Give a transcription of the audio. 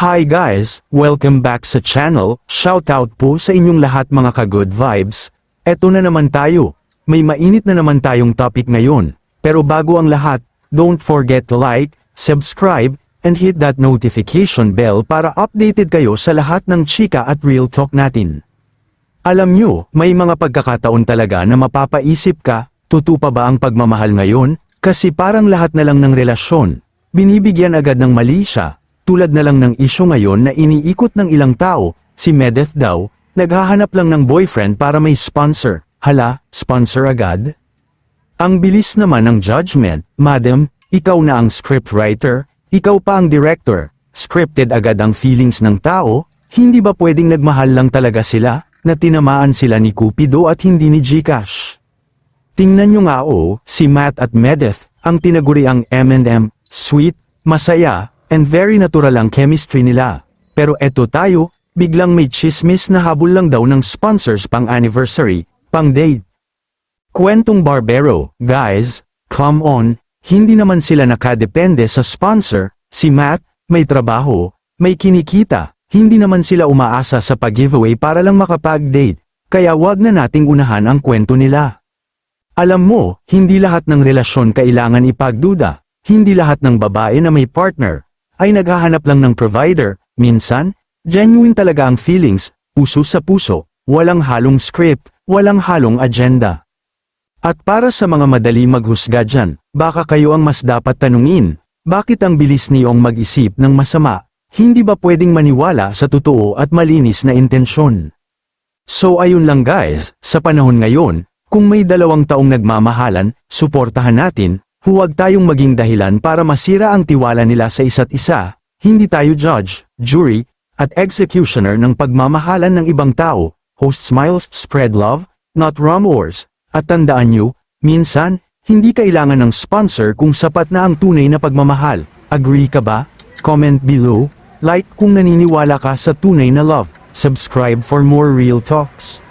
Hi guys, welcome back sa channel. Shoutout po sa inyong lahat mga ka-good vibes. Eto na naman tayo. May mainit na naman tayong topic ngayon. Pero bago ang lahat, don't forget to like, subscribe, and hit that notification bell para updated kayo sa lahat ng chika at real talk natin. Alam nyo, may mga pagkakataon talaga na mapapaisip ka, totoo pa ba ang pagmamahal ngayon? Kasi parang lahat na lang ng relasyon, binibigyan agad ng mali siya. Tulad na lang ng isyu ngayon na iniikot ng ilang tao, si Medeth daw, naghahanap lang ng boyfriend para may sponsor. Hala, sponsor agad? Ang bilis naman ng judgment, madam, ikaw na ang scriptwriter, ikaw pa ang director, scripted agad ang feelings ng tao, hindi ba pwedeng nagmahal lang talaga sila, na tinamaan sila ni Cupido at hindi ni Gcash? Tingnan nyo nga si Matt at Medeth, ang tinaguriang M&M, sweet, masaya, and very natural ang chemistry nila. Pero eto tayo, biglang may chismis na habol lang daw ng sponsors pang anniversary, pang date. Kwentong barbero, guys, come on, hindi naman sila nakadepende sa sponsor, si Matt, may trabaho, may kinikita, hindi naman sila umaasa sa pag-giveaway para lang makapag-date, kaya wag na nating unahan ang kwento nila. Alam mo, hindi lahat ng relasyon kailangan ipagduda, hindi lahat ng babae na may partner, ay naghahanap lang ng provider. Minsan, genuine talaga ang feelings, puso sa puso, walang halong script, walang halong agenda. At para sa mga madali maghusga dyan, baka kayo ang mas dapat tanungin, bakit ang bilis niyong mag-isip ng masama, hindi ba pwedeng maniwala sa totoo at malinis na intensyon? So ayun lang guys, sa panahon ngayon, kung may 2 taong nagmamahalan, suportahan natin. Huwag tayong maging dahilan para masira ang tiwala nila sa isa't isa, hindi tayo judge, jury, at executioner ng pagmamahalan ng ibang tao. Host smiles, spread love, not rumors. At tandaan nyo, minsan, hindi kailangan ng sponsor kung sapat na ang tunay na pagmamahal. Agree ka ba? Comment below, like kung naniniwala ka sa tunay na love, subscribe for more real talks.